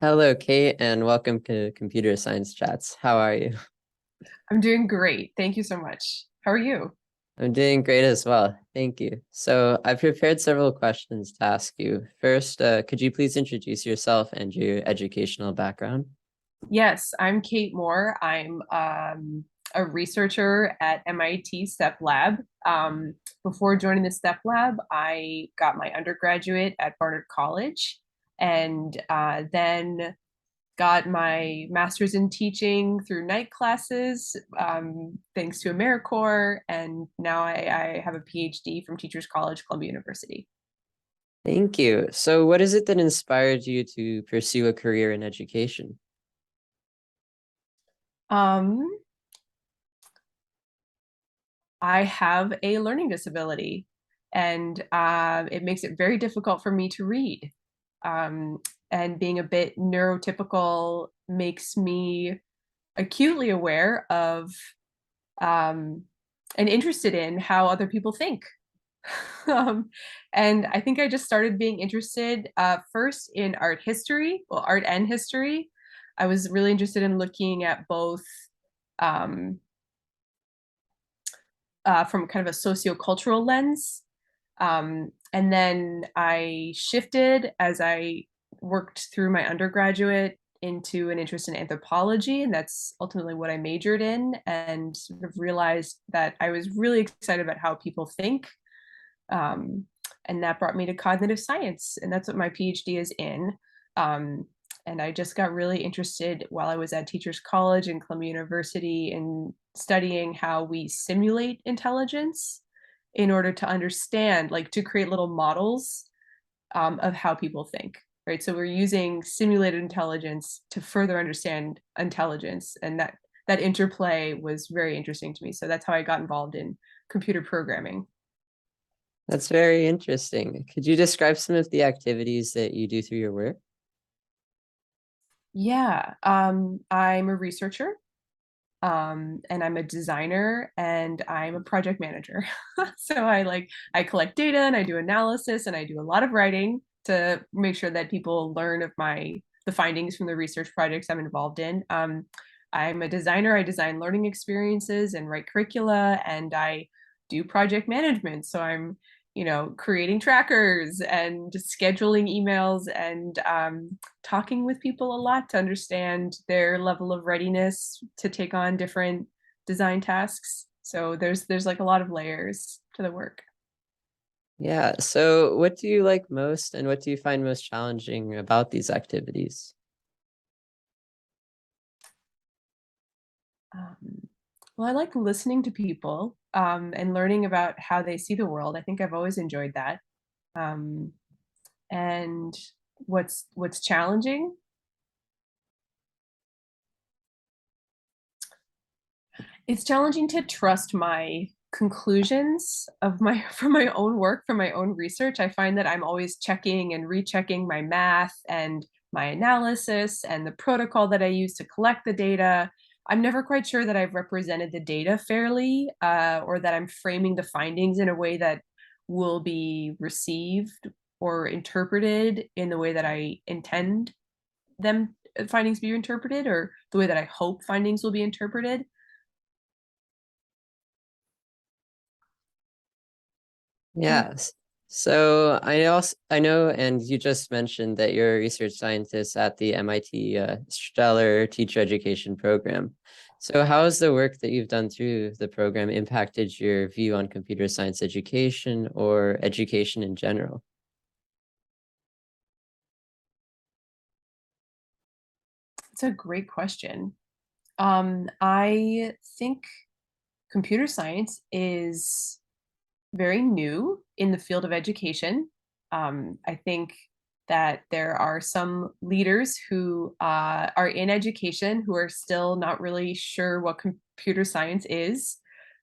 Hello, Kate, and welcome to Computer Science Chats. How are you? I'm doing great. Thank you so much. How are you? I'm doing great as well. Thank you. So I've prepared several questions to ask you. First, could you please introduce yourself and your educational background? Yes, I'm Kate Moore. I'm a researcher at MIT Step Lab. Before joining the Step Lab, I got my undergraduate at Barnard College and then got my master's in teaching through night classes, thanks to AmeriCorps. And now I have a PhD from Teachers College, Columbia University. Thank you. So what is it that inspired you to pursue a career in education? Um, I have a learning disability, and it makes it very difficult for me to read. Um, and being a bit neurotypical makes me acutely aware of um, and interested in how other people think. um, and I think I just started being interested first in art history, well, art and history. I was really interested in looking at both um, from kind of a sociocultural lens. And then I shifted as I worked through my undergraduate into an interest in anthropology, and that's ultimately what I majored in, and sort of realized that I was really excited about how people think. Um, and that brought me to cognitive science, and that's what my PhD is in. Um, and I just got really interested while I was at Teachers College and Columbia University in studying how we simulate intelligence in order to understand, like to create little models of how people think, right? So we're using simulated intelligence to further understand intelligence, and that interplay was very interesting to me. So that's how I got involved in computer programming. That's very interesting. Could you describe some of the activities that you do through your work? Yeah, I'm a researcher, and I'm a designer, and I'm a project manager. So I collect data and I do analysis and I do a lot of writing to make sure that people learn of the findings from the research projects I'm involved in. I'm a designer. I design learning experiences and write curricula, and I do project management. So I'm creating trackers and just scheduling emails and talking with people a lot to understand their level of readiness to take on different design tasks. So there's like a lot of layers to the work. Yeah, so what do you like most and what do you find most challenging about these activities? Um, well, I like listening to people and learning about how they see the world. I think I've always enjoyed that. Um, and what's challenging? It's challenging to trust my conclusions of my from my own work, from my own research. I find that I'm always checking and rechecking my math and my analysis and the protocol that I use to collect the data. I'm never quite sure that I've represented the data fairly, or that I'm framing the findings in a way that will be received or interpreted in the way that I intend them findings be interpreted, or the way that I hope findings will be interpreted. And Yes. So I know, and you just mentioned that you're a research scientist at the MIT Scheller Teacher Education Program. So how has the work that you've done through the program impacted your view on computer science education or education in general? it's a great question. I think computer science is very new in the field of education. I think that there are some leaders who are in education who are still not really sure what computer science is.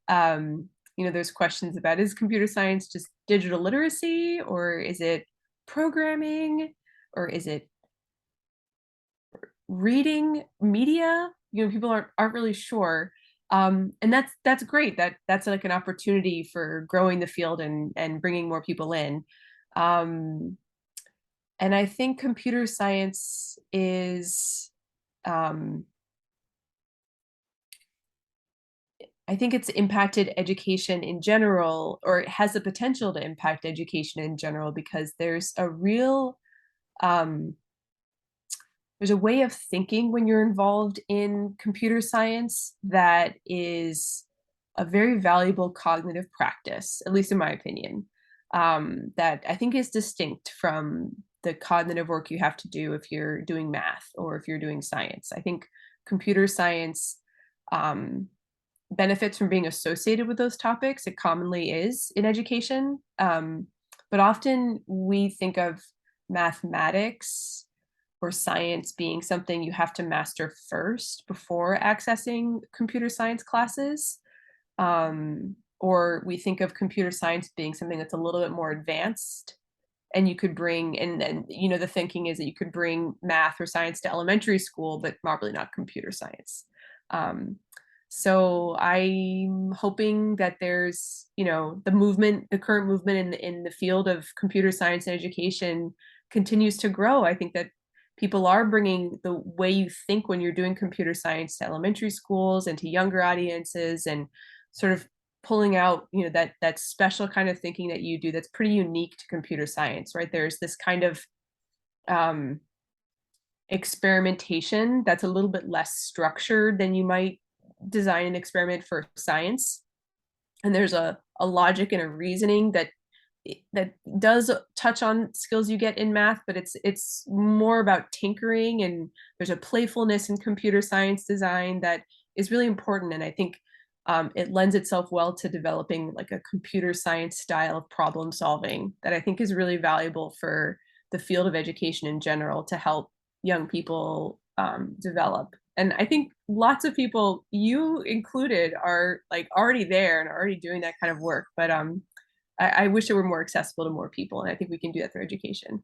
There's questions about, is computer science just digital literacy, or is it programming, or is it reading media? People aren't really sure. And that's great. That's like an opportunity for growing the field and bringing more people in. um, And I think computer science is, um, I think it's impacted education in general, or it has the potential to impact education in general, because um, there's a way of thinking when you're involved in computer science that is a very valuable cognitive practice, at least in my opinion, that I think is distinct from the cognitive work you have to do if you're doing math or if you're doing science. I think computer science um, benefits from being associated with those topics. It commonly is in education, but often we think of mathematics or science being something you have to master first before accessing computer science classes. Or we think of computer science being something that's a little bit more advanced, and you could bring, and you know, the thinking is that you could bring math or science to elementary school, but probably not computer science. Um, so I'm hoping that there's, you know, the current movement in the field of computer science and education continues to grow. I think that people are bringing the way you think when you're doing computer science to elementary schools and to younger audiences, and sort of pulling out, you know, that special kind of thinking that you do that's pretty unique to computer science, right? There's this kind of um, experimentation that's a little bit less structured than you might design an experiment for science, and there's a logic and a reasoning that does touch on skills you get in math, but it's more about tinkering, and there's a playfulness in computer science design that is really important. And I think it lends itself well to developing like a computer science style of problem solving that I think is really valuable for the field of education in general to help young people develop. And I think lots of people, you included, are like already there and already doing that kind of work. But I wish it were more accessible to more people, and I think we can do that through education.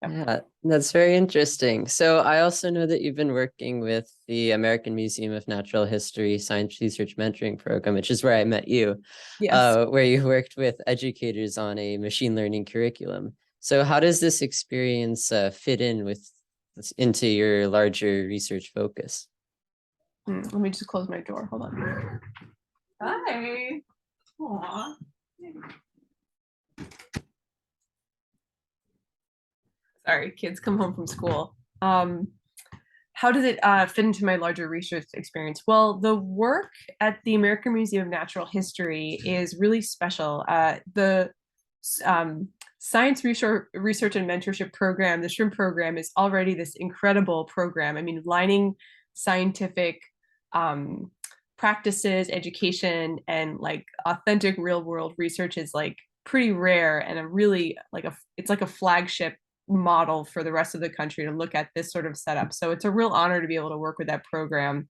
Yep. Yeah, that's very interesting. So I also know that you've been working with the American Museum of Natural History Science Research Mentoring Program, which is where I met you, Yes. where you worked with educators on a machine learning curriculum. So how does this experience fit in into your larger research focus? Let me just close my door. Hold on. Hi. Aw. Sorry, kids come home from school. How does it fit into my larger research experience? Well, the work at the American Museum of Natural History is really special. The um, Science Research and Mentorship Program, the SHRIMP program, is already this incredible program. I mean, lining scientific um, practices, education, and like authentic real world research is like pretty rare, and a really like it's like a flagship model for the rest of the country to look at this sort of setup. So it's a real honor to be able to work with that program,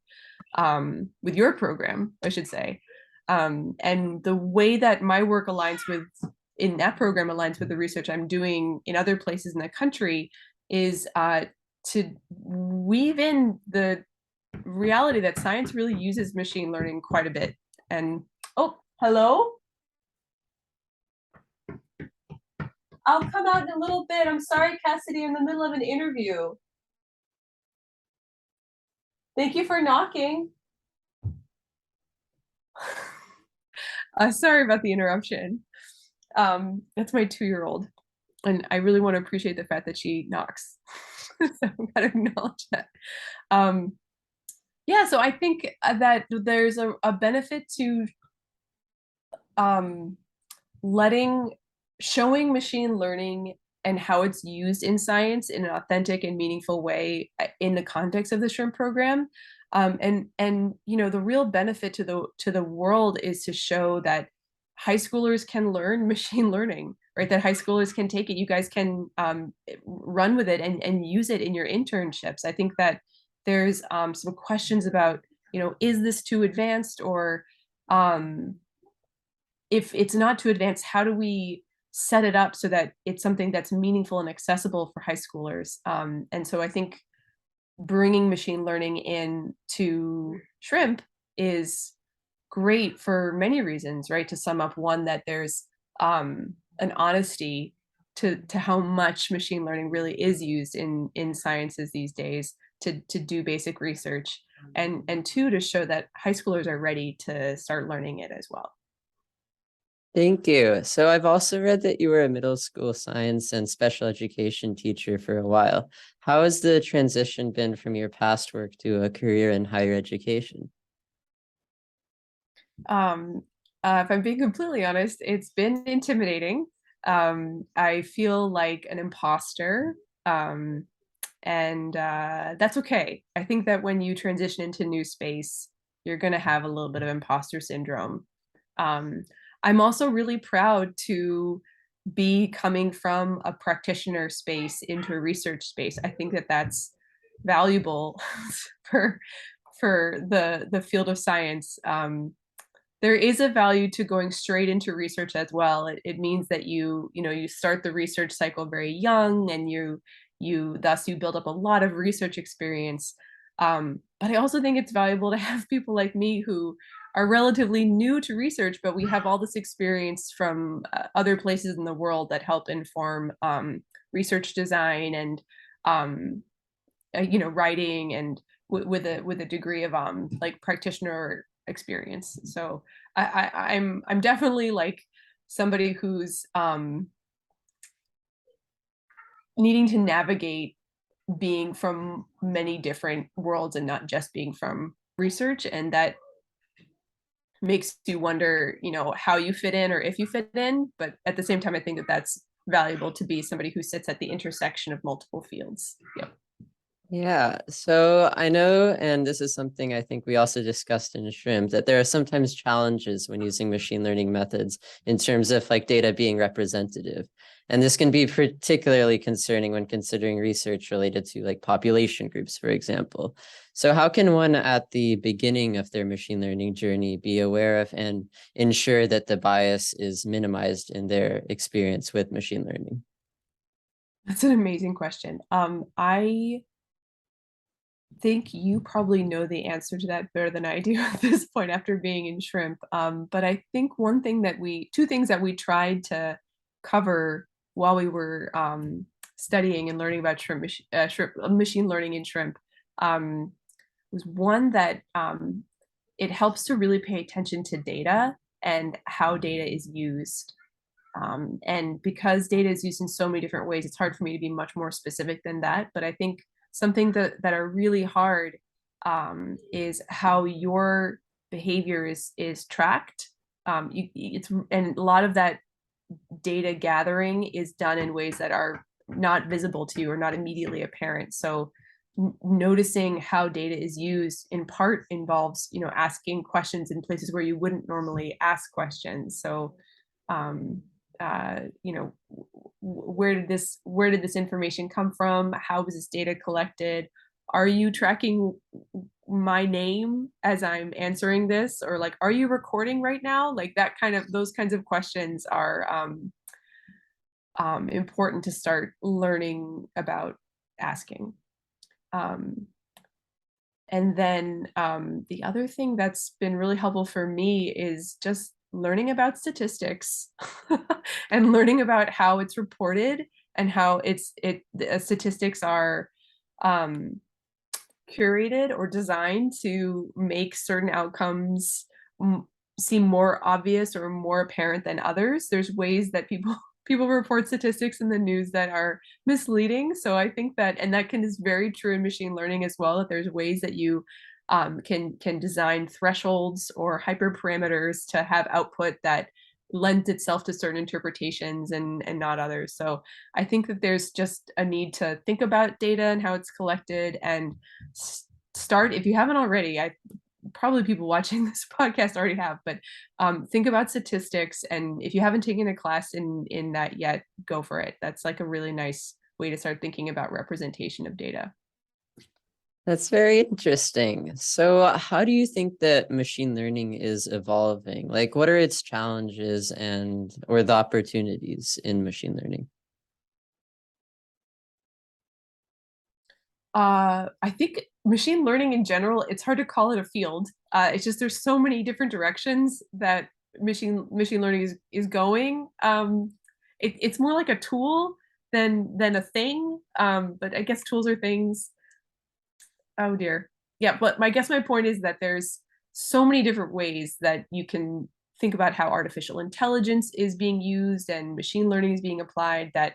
with your program, I should say. And the way that my work aligns with in that program aligns with the research I'm doing in other places in the country is to weave in the reality that science really uses machine learning quite a bit. And oh, hello. I'll come out in a little bit. I'm sorry, Cassidy, in the middle of an interview. Thank you for knocking. Sorry about the interruption. That's my 2-year-old, and I really want to appreciate the fact that she knocks. So I gotta acknowledge that. Um, yeah, so I think that there's a benefit to um, letting showing machine learning and how it's used in science in an authentic and meaningful way in the context of the SHRIMP program. And you know, the real benefit to the world is to show that high schoolers can learn machine learning, right? That high schoolers can take it. You guys can run with it and use it in your internships. I think that there's some questions about, you know, is this too advanced, or um, if it's not too advanced, how do we set it up so that it's something that's meaningful and accessible for high schoolers? And so I think bringing machine learning in to shrimp is great for many reasons, right? To sum up, one, that there's an honesty to how much machine learning really is used in sciences these days to do basic research, and two, to show that high schoolers are ready to start learning it as well. Thank you. So I've also read that you were a middle school science and special education teacher for a while. How has the transition been from your past work to a career in higher education? Um, if I'm being completely honest, it's been intimidating. I feel like an imposter, um, and that's okay. I think that when you transition into new space, you're going to have a little bit of imposter syndrome. Um, I'm also really proud to be coming from a practitioner space into a research space. I think that that's valuable for the field of science. There is a value to going straight into research as well. It means that you start the research cycle very young, and you build up a lot of research experience. But I also think it's valuable to have people like me who are relatively new to research, but we have all this experience from other places in the world that help inform research design and writing, and with a degree of like practitioner experience. So I'm definitely like somebody who's needing to navigate being from many different worlds and not just being from research, and that makes you wonder, how you fit in or if you fit in. But at the same time, I think that that's valuable to be somebody who sits at the intersection of multiple fields. Yep. Yeah, so I know, and this is something I think we also discussed in Shrimp, that there are sometimes challenges when using machine learning methods in terms of like data being representative. And this can be particularly concerning when considering research related to like population groups, for example. So how can one at the beginning of their machine learning journey be aware of and ensure that the bias is minimized in their experience with machine learning? That's an amazing question. I think you probably know the answer to that better than I do at this point after being in shrimp. But I think two things that we tried to cover while we were studying and learning about machine learning in shrimp, um, was one that it helps to really pay attention to data and how data is used. And because data is used in so many different ways, it's hard for me to be much more specific than that. But I think something that are really hard is how your behavior is tracked. And a lot of that data gathering is done in ways that are not visible to you or not immediately apparent. So noticing how data is used in part involves, asking questions in places where you wouldn't normally ask questions. So um, where did this information come from? How was this data collected? Are you tracking my name as I'm answering this, or like, are you recording right now? Like those kinds of questions are important to start learning about asking. Um, and then the other thing that's been really helpful for me is just learning about statistics and learning about how it's reported and how statistics are um, curated or designed to make certain outcomes seem more obvious or more apparent than others. There's ways that people report statistics in the news that are misleading. So I think that, and that is very true in machine learning as well, that there's ways that you can design thresholds or hyperparameters to have output that lends itself to certain interpretations and not others. So I think that there's just a need to think about data and how it's collected, and start, if you haven't already, I probably people watching this podcast already have, but think about statistics. And if you haven't taken a class in that yet, go for it. That's like a really nice way to start thinking about representation of data. That's very interesting. So, how do you think that machine learning is evolving? Like, what are its challenges and or the opportunities in machine learning? I think machine learning in general, it's hard to call it a field. It's just there's so many different directions that machine learning is going. it's more like a tool than a thing. But I guess tools are things. Oh dear. Yeah, but I guess my point is that there's so many different ways that you can think about how artificial intelligence is being used and machine learning is being applied, that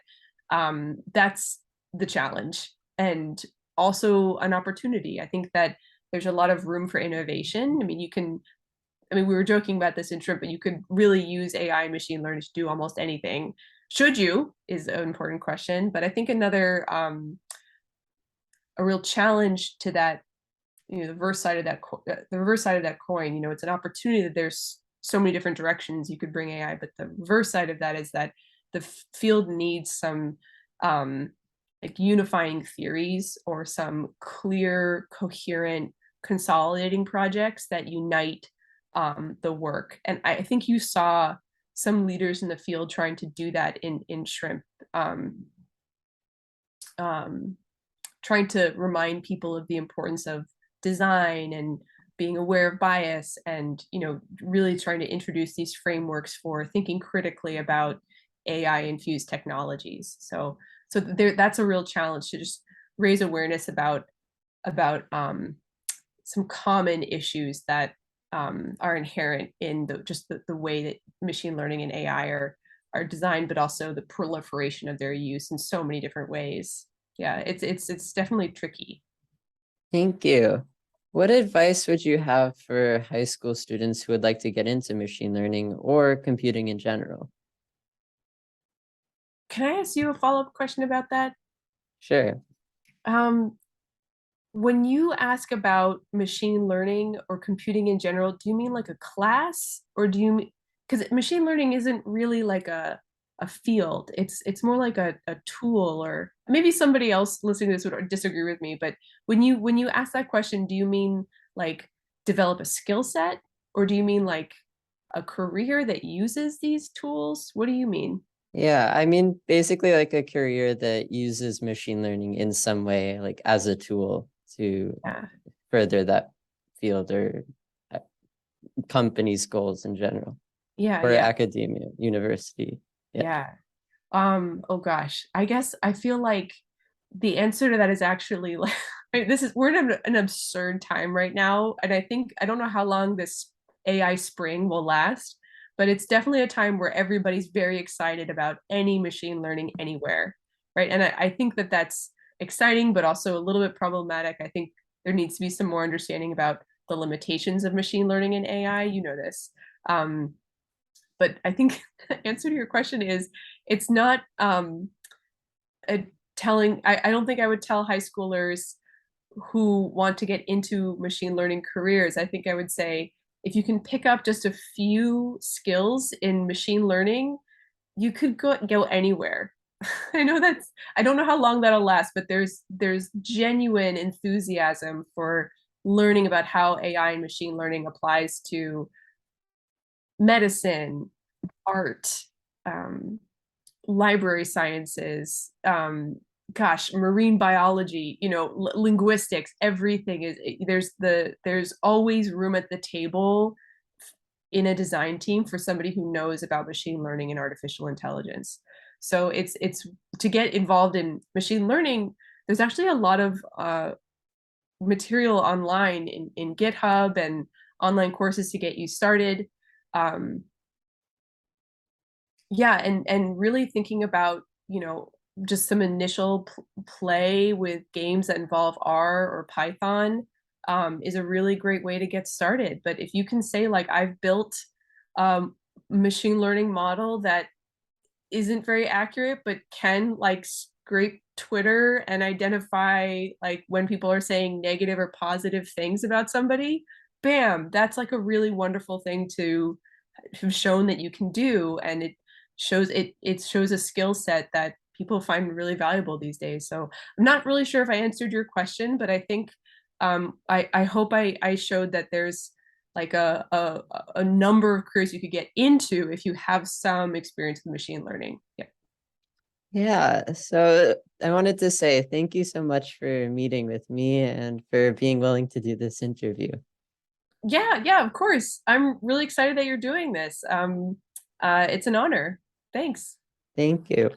that's the challenge and also an opportunity. I think that there's a lot of room for innovation. I mean, we were joking about this in shrimp, but you could really use AI and machine learning to do almost anything. Should you is an important question. But I think another a real challenge to that, the reverse side of that the reverse side of that coin, it's an opportunity that there's so many different directions you could bring AI, but the reverse side of that is that the field needs some like unifying theories or some clear, coherent, consolidating projects that unite the work. And I think you saw some leaders in the field trying to do that in shrimp. Um, um, Trying to remind people of the importance of design and being aware of bias, and really trying to introduce these frameworks for thinking critically about AI infused technologies. So there, that's a real challenge to just raise awareness about some common issues that are inherent in the way that machine learning and AI are designed, but also the proliferation of their use in so many different ways. Yeah, it's definitely tricky. Thank you. What advice would you have for high school students who would like to get into machine learning or computing in general? Can I ask you a follow-up question about that? Sure. Um, when you ask about machine learning or computing in general, do you mean like a class, or do you mean, because machine learning isn't really like a field. It's more like a tool, or maybe somebody else listening to this would disagree with me, but when you ask that question, do you mean like develop a skill set, or do you mean like a career that uses these tools? What do you mean? Yeah, I mean, basically like a career that uses machine learning in some way, like as a tool to Yeah, further that field or uh, company's goals in general, yeah, or yeah, academia, university. Yeah. yeah. Oh gosh, I guess I feel like the answer to that is actually like we're in an absurd time right now, and I think I don't know how long this AI spring will last, but it's definitely a time where everybody's very excited about any machine learning anywhere, right? And I think that that's exciting, but also a little bit problematic. I think there needs to be some more understanding about the limitations of machine learning and AI. You know this. Um, but I think the answer to your question is it's not a telling. I don't think I would tell high schoolers who want to get into machine learning careers. I think I would say if you can pick up just a few skills in machine learning, you could go anywhere. I don't know how long that'll last, but there's genuine enthusiasm for learning about how AI and machine learning applies to medicine, art, um, library sciences, gosh, marine biology, linguistics, everything is there's always room at the table in a design team for somebody who knows about machine learning and artificial intelligence. So it's to get involved in machine learning, there's actually a lot of material online in GitHub and online courses to get you started. Um, yeah, and really thinking about just some initial play with games that involve R or Python is a really great way to get started. But if you can say like I've built machine learning model that isn't very accurate but can like scrape Twitter and identify like when people are saying negative or positive things about somebody, bam, that's like a really wonderful thing to have shown that you can do, and it shows a skill set that people find really valuable these days. So I'm not really sure if I answered your question, but I think I hope I showed that there's like a number of careers you could get into if you have some experience with machine learning. Yeah. Yeah, so I wanted to say thank you so much for meeting with me and for being willing to do this interview. Yeah, yeah, of course. I'm really excited that you're doing this. It's an honor. Thanks. Thank you.